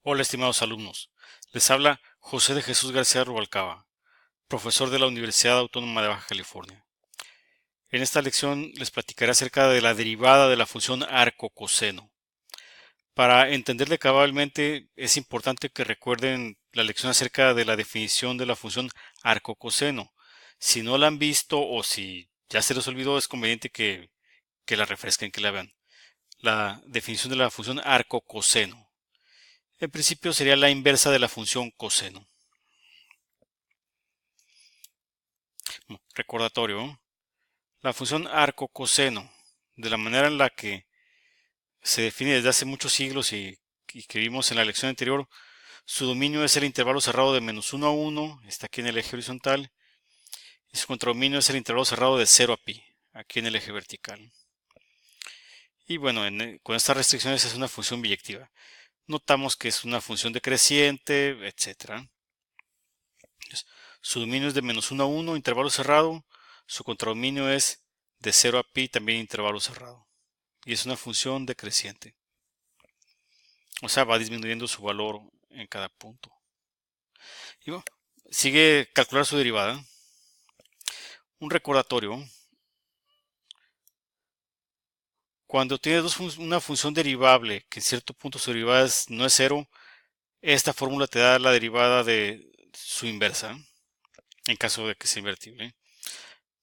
Hola, estimados alumnos. Les habla José de Jesús García Rubalcaba, profesor de la Universidad Autónoma de Baja California. En esta lección les platicaré acerca de la derivada de la función arco-coseno. Para entenderle cabalmente, es importante que recuerden la lección acerca de la definición de la función arco-coseno. Si no la han visto o si ya se les olvidó, es conveniente que la refresquen, que la vean. La definición de la función arco-coseno. En principio sería la inversa de la función coseno. Recordatorio. La función arco-coseno, de la manera en la que se define desde hace muchos siglos y que vimos en la lección anterior, su dominio es el intervalo cerrado de -1 a 1, está aquí en el eje horizontal, y su contradominio es el intervalo cerrado de 0 a pi, aquí en el eje vertical. Y bueno, con estas restricciones es una función biyectiva. Notamos que es una función decreciente, etc. Su dominio es de -1 a 1, intervalo cerrado. Su contradominio es de 0 a pi, también intervalo cerrado. Y es una función decreciente. O sea, va disminuyendo su valor en cada punto. Y bueno, sigue calcular su derivada. Un recordatorio. Cuando tienes una función derivable, que en cierto punto su derivada no es cero, esta fórmula te da la derivada de su inversa, en caso de que sea invertible.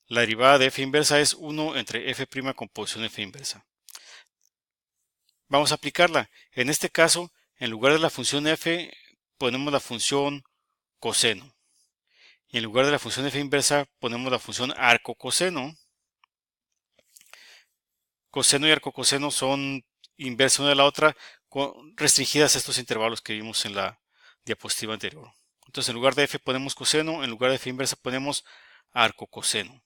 La derivada de f inversa es 1 entre f' con posición f inversa. Vamos a aplicarla. En este caso, en lugar de la función f, ponemos la función coseno. Y en lugar de la función f inversa, ponemos la función arco-coseno. Coseno y arcocoseno son inversas una de la otra, restringidas a estos intervalos que vimos en la diapositiva anterior. Entonces, en lugar de f ponemos coseno, en lugar de f inversa ponemos arcocoseno.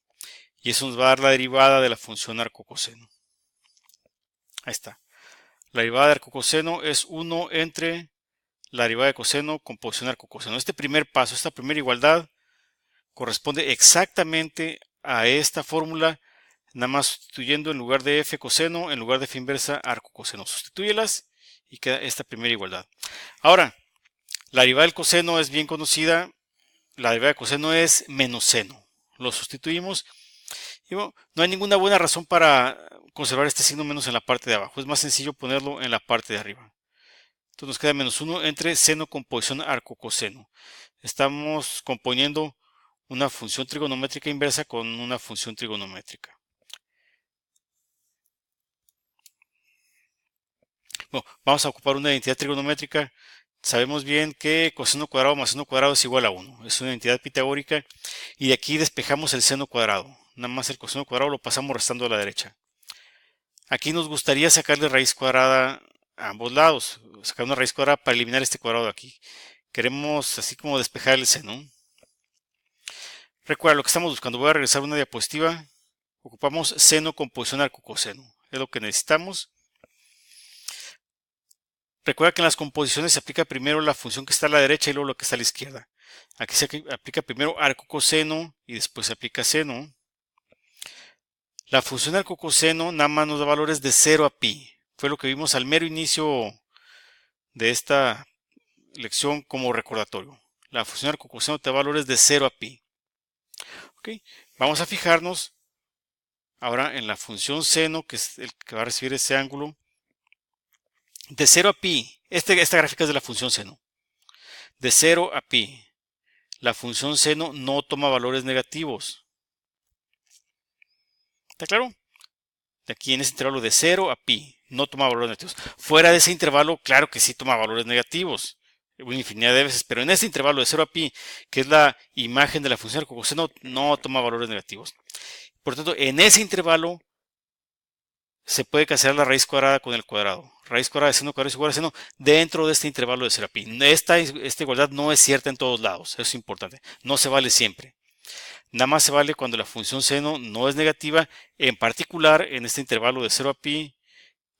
Y eso nos va a dar la derivada de la función arcocoseno. Ahí está. La derivada de arcocoseno es 1 entre la derivada de coseno con posición arcocoseno. Este primer paso, esta primera igualdad, corresponde exactamente a esta fórmula, nada más sustituyendo en lugar de f coseno, en lugar de f inversa, arcocoseno. Sustitúyelas y queda esta primera igualdad. Ahora, la derivada del coseno es bien conocida. La derivada de coseno es menos seno. Lo sustituimos y bueno, no hay ninguna buena razón para conservar este signo menos en la parte de abajo. Es más sencillo ponerlo en la parte de arriba. Entonces nos queda menos 1 entre seno con posición arcocoseno. Estamos componiendo una función trigonométrica inversa con una función trigonométrica. Bueno, vamos a ocupar una identidad trigonométrica. Sabemos bien que coseno cuadrado más seno cuadrado es igual a 1. Es una identidad pitagórica y de aquí despejamos el seno cuadrado. Nada más el coseno cuadrado lo pasamos restando a la derecha. Aquí nos gustaría sacarle raíz cuadrada a ambos lados. Sacar una raíz cuadrada para eliminar este cuadrado de aquí. Queremos así como despejar el seno. Recuerda lo que estamos buscando. Voy a regresar a una diapositiva. Ocupamos seno con posición arcocoseno. Es lo que necesitamos. Recuerda que en las composiciones se aplica primero la función que está a la derecha y luego lo que está a la izquierda. Aquí se aplica primero arcocoseno y después se aplica seno. La función arcocoseno nada más nos da valores de 0 a pi. Fue lo que vimos al mero inicio de esta lección como recordatorio. La función arcocoseno te da valores de 0 a pi. ¿Okay? Vamos a fijarnos ahora en la función seno, que es el que va a recibir ese ángulo. De 0 a pi, esta gráfica es de la función seno. De 0 a pi, la función seno no toma valores negativos. ¿Está claro? De aquí en ese intervalo de 0 a pi, no toma valores negativos. Fuera de ese intervalo, claro que sí toma valores negativos. Una infinidad de veces, pero en este intervalo de 0 a pi, que es la imagen de la función arcocoseno, no toma valores negativos. Por lo tanto, en ese intervalo se puede cancelar la raíz cuadrada con el cuadrado. Raíz cuadrada de seno cuadrado es igual a seno dentro de este intervalo de 0 a pi. Esta igualdad no es cierta en todos lados, eso es importante. No se vale siempre. Nada más se vale cuando la función seno no es negativa, en particular en este intervalo de 0 a pi,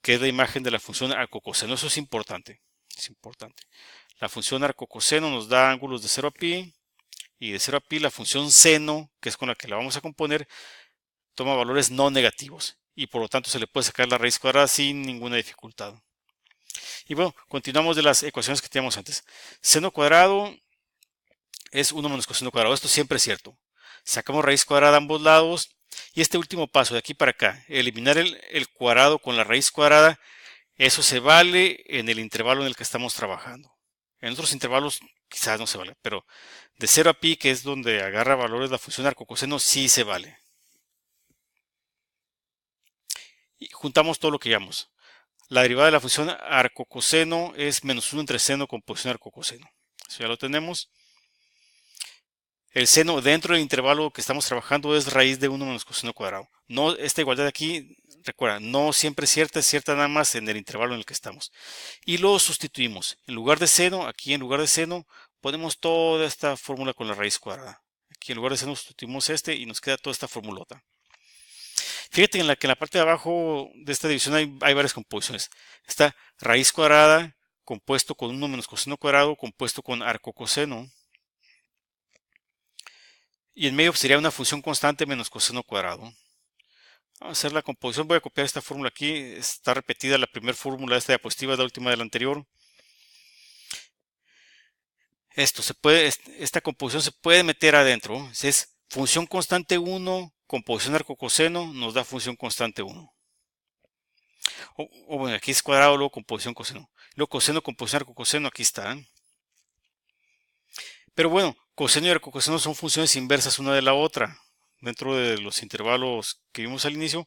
que es la imagen de la función arcocoseno. Eso es importante. Es importante. La función arcocoseno nos da ángulos de 0 a pi, y de 0 a pi la función seno, que es con la que la vamos a componer, toma valores no negativos y por lo tanto se le puede sacar la raíz cuadrada sin ninguna dificultad. Y bueno, continuamos de las ecuaciones que teníamos antes. Seno cuadrado es 1 menos coseno cuadrado. Esto siempre es cierto. Sacamos raíz cuadrada a ambos lados. Y este último paso, de aquí para acá, eliminar el cuadrado con la raíz cuadrada, eso se vale en el intervalo en el que estamos trabajando. En otros intervalos quizás no se vale, pero de 0 a pi, que es donde agarra valores la función arcocoseno, sí se vale. Y juntamos todo lo que llevamos. La derivada de la función arcocoseno es menos 1 entre seno con posición arcocoseno. Eso ya lo tenemos. El seno dentro del intervalo que estamos trabajando es raíz de 1 menos coseno cuadrado. No, esta igualdad de aquí, recuerda, no siempre es cierta nada más en el intervalo en el que estamos. Y lo sustituimos. En lugar de seno, aquí en lugar de seno, ponemos toda esta fórmula con la raíz cuadrada. Aquí en lugar de seno sustituimos este y nos queda toda esta formulota. Fíjate que en la parte de abajo de esta división hay varias composiciones. Está raíz cuadrada compuesto con 1 menos coseno cuadrado compuesto con arcocoseno. Y en medio sería una función constante menos coseno cuadrado. Vamos a hacer la composición. Voy a copiar esta fórmula aquí. Está repetida la primera fórmula de esta diapositiva, la última de la anterior. Esta composición se puede meter adentro. Es función constante 1, composición arcocoseno, nos da función constante 1. O bueno, aquí es cuadrado, luego composición coseno. Luego coseno, composición arcocoseno, aquí está. Pero bueno, coseno y arcocoseno son funciones inversas una de la otra dentro de los intervalos que vimos al inicio.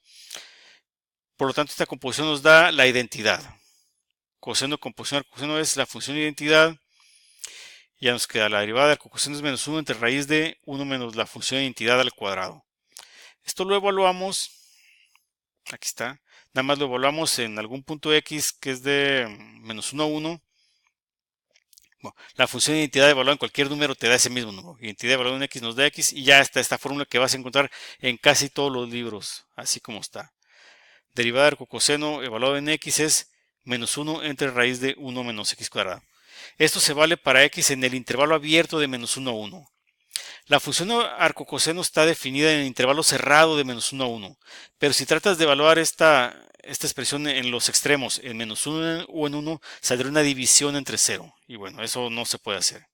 Por lo tanto, esta composición nos da la identidad. Coseno, composición, arcocoseno es la función de identidad. Ya nos queda la derivada de arcocoseno es menos 1 entre raíz de 1 menos la función de identidad al cuadrado. Esto lo evaluamos. Aquí está. Nada más lo evaluamos en algún punto x que es de menos 1 a 1. Bueno, la función de identidad evaluada en cualquier número te da ese mismo número. Identidad evaluada en x nos da x y ya está esta fórmula que vas a encontrar en casi todos los libros, así como está. Derivada de arcocoseno evaluado en x es menos 1 entre raíz de 1 menos x cuadrado. Esto se vale para x en el intervalo abierto de menos 1 a 1. La función arcocoseno está definida en el intervalo cerrado de menos 1 a 1. Pero si tratas de evaluar esta expresión en los extremos, en menos 1 o en 1, saldrá una división entre 0. Y bueno, eso no se puede hacer.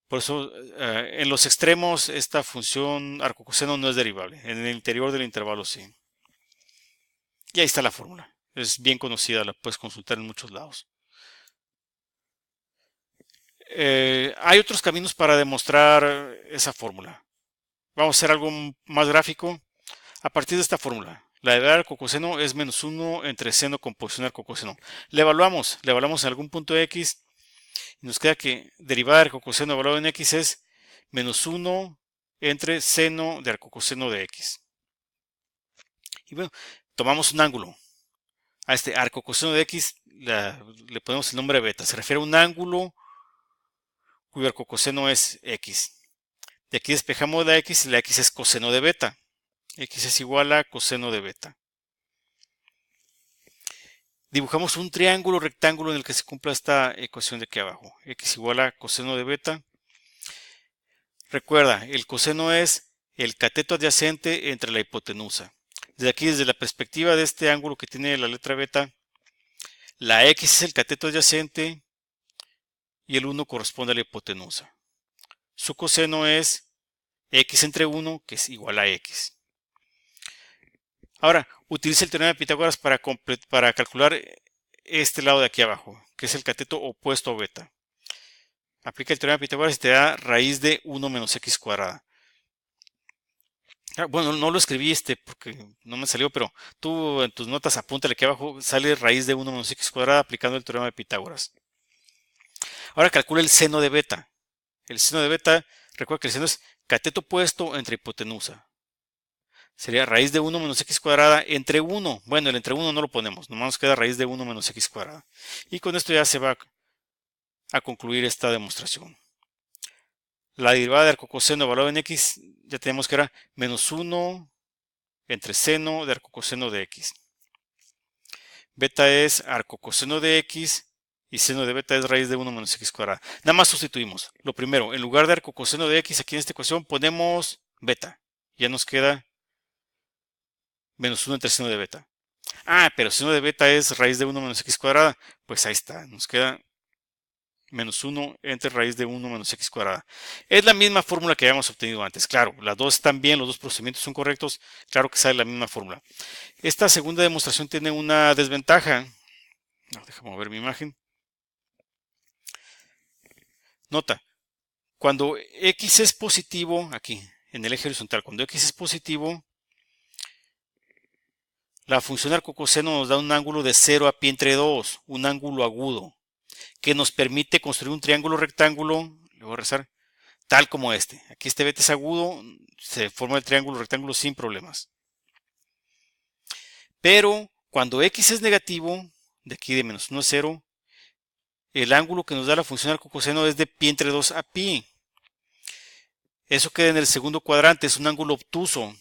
Por eso, en los extremos, esta función arcocoseno no es derivable. En el interior del intervalo sí. Y ahí está la fórmula. Es bien conocida, la puedes consultar en muchos lados. Hay otros caminos para demostrar esa fórmula. Vamos a hacer algo más gráfico. A partir de esta fórmula, la derivada del arcocoseno es menos 1 entre seno composición arcocoseno. Le evaluamos en algún punto x y nos queda que derivada del arcocoseno evaluado en x es menos 1 entre seno de arcocoseno de x. Y bueno, tomamos un ángulo. A este arcocoseno de x le ponemos el nombre beta. Se refiere a un ángulo cuyo arcocoseno es x. De aquí despejamos la x y la x es coseno de beta. X es igual a coseno de beta. Dibujamos un triángulo rectángulo en el que se cumpla esta ecuación de aquí abajo. X igual a coseno de beta. Recuerda, el coseno es el cateto adyacente entre la hipotenusa. Desde aquí, desde la perspectiva de este ángulo que tiene la letra beta, la X es el cateto adyacente y el 1 corresponde a la hipotenusa. Su coseno es X entre 1, que es igual a X. Ahora, utiliza el teorema de Pitágoras para calcular este lado de aquí abajo, que es el cateto opuesto a beta. Aplica el teorema de Pitágoras y te da raíz de 1 menos x cuadrada. Bueno, no lo escribí porque no me salió, pero tú en tus notas apúntale aquí abajo, sale raíz de 1 menos x cuadrada aplicando el teorema de Pitágoras. Ahora calcula el seno de beta. El seno de beta, recuerda que el seno es cateto opuesto entre hipotenusa. Sería raíz de 1 menos x cuadrada entre 1. Bueno, el entre 1 no lo ponemos, nomás nos queda raíz de 1 menos x cuadrada. Y con esto ya se va a concluir esta demostración. La derivada de arcocoseno evaluado en x, ya tenemos que era menos 1 entre seno de arcocoseno de x. Beta es arcocoseno de x y seno de beta es raíz de 1 menos x cuadrada. Nada más sustituimos. Lo primero, en lugar de arcocoseno de x, aquí en esta ecuación ponemos beta. Ya nos queda menos 1 entre seno de beta. Ah, pero seno de beta es raíz de 1 menos x cuadrada. Pues ahí está, nos queda menos 1 entre raíz de 1 menos x cuadrada. Es la misma fórmula que habíamos obtenido antes. Claro, las dos están bien, los dos procedimientos son correctos. Claro que sale la misma fórmula. Esta segunda demostración tiene una desventaja. No, déjame mover mi imagen. Nota, cuando x es positivo, aquí, en el eje horizontal, cuando x es positivo, la función arcocoseno nos da un ángulo de 0 a pi entre 2, un ángulo agudo, que nos permite construir un triángulo rectángulo, le voy a rezar, tal como este. Aquí este beta es agudo, se forma el triángulo rectángulo sin problemas. Pero cuando x es negativo, de aquí de menos 1 a 0, el ángulo que nos da la función arcocoseno es de pi entre 2 a pi. Eso queda en el segundo cuadrante, es un ángulo obtuso.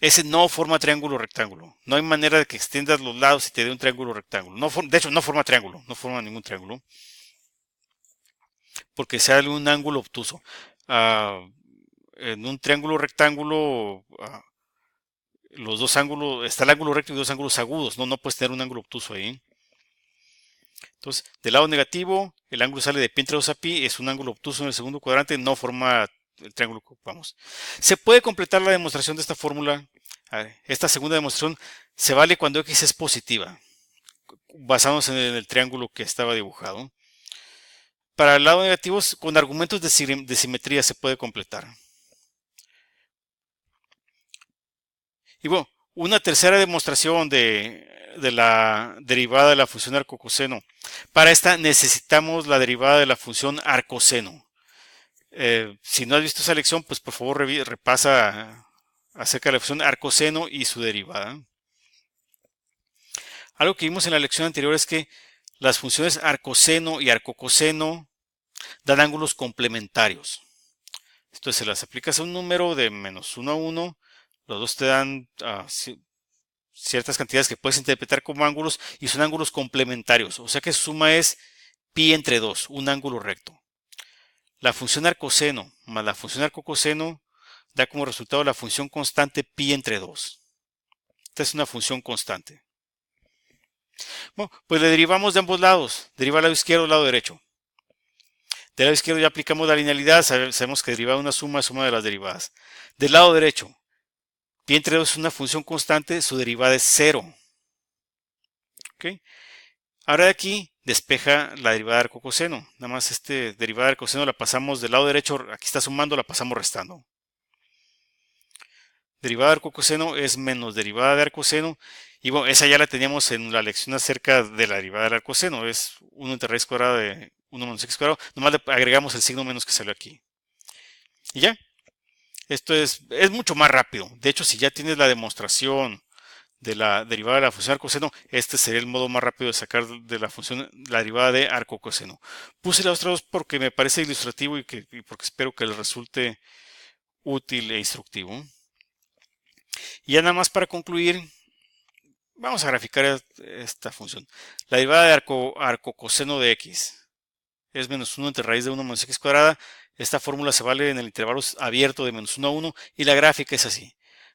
Ese no forma triángulo rectángulo. No hay manera de que extiendas los lados y te dé un triángulo rectángulo. No, de hecho, no forma triángulo, no forma ningún triángulo. Porque sale un ángulo obtuso. En un triángulo rectángulo, los dos ángulos, está el ángulo recto y dos ángulos agudos. No puedes tener un ángulo obtuso ahí. Entonces, del lado negativo, el ángulo sale de pi entre 2 a pi, es un ángulo obtuso en el segundo cuadrante, no forma el triángulo que ocupamos. Se puede completar la demostración de esta fórmula. Esta segunda demostración se vale cuando x es positiva, basándonos en el triángulo que estaba dibujado. Para el lado negativo, con argumentos de simetría se puede completar. Y bueno, una tercera demostración de la derivada de la función arcocoseno. Para esta necesitamos la derivada de la función arcoseno. Si no has visto esa lección, pues por favor repasa acerca de la función arcoseno y su derivada. Algo que vimos en la lección anterior es que las funciones arcoseno y arcocoseno dan ángulos complementarios. Entonces, se las aplicas a un número de menos 1 a 1, los dos te dan ciertas cantidades que puedes interpretar como ángulos y son ángulos complementarios. O sea que su suma es pi entre 2, un ángulo recto. La función arcoseno más la función arcocoseno da como resultado la función constante pi entre 2. Esta es una función constante. Bueno, pues le derivamos de ambos lados. Deriva al lado izquierdo, al lado derecho. Del lado izquierdo ya aplicamos la linealidad. Sabemos que derivada de una suma es suma de las derivadas. Del lado derecho, pi entre 2 es una función constante, su derivada es 0. ¿Okay? Ahora de aquí despeja la derivada de arcocoseno. Nada más derivada de arcocoseno la pasamos del lado derecho, aquí está sumando, la pasamos restando. Derivada de arcocoseno es menos derivada de arcoseno. Y bueno, esa ya la teníamos en la lección acerca de la derivada del arcoseno. Es 1 entre raíz cuadrada de 1 menos x cuadrado. Nomás le agregamos el signo menos que salió aquí. Y ya. Esto es mucho más rápido. De hecho, si ya tienes la demostración de la derivada de la función arcoseno, este sería el modo más rápido de sacar de la función la derivada de arcocoseno. Puse las otras dos porque me parece ilustrativo y porque espero que les resulte útil e instructivo. Y ya nada más para concluir, vamos a graficar esta función. La derivada de arcocoseno de x es menos 1 entre raíz de 1 menos x cuadrada. Esta fórmula se vale en el intervalo abierto de menos 1 a 1 y la gráfica es así.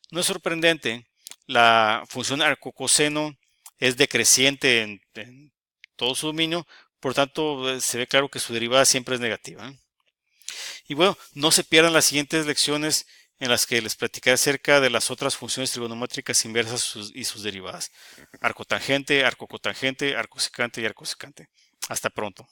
No es sorprendente, la función arcocoseno es decreciente en todo su dominio, por tanto se ve claro que su derivada siempre es negativa. Y bueno, no se pierdan las siguientes lecciones en las que les platicaré acerca de las otras funciones trigonométricas inversas y sus derivadas. Arcotangente, arcocotangente, arcosecante y arcosecante. Hasta pronto.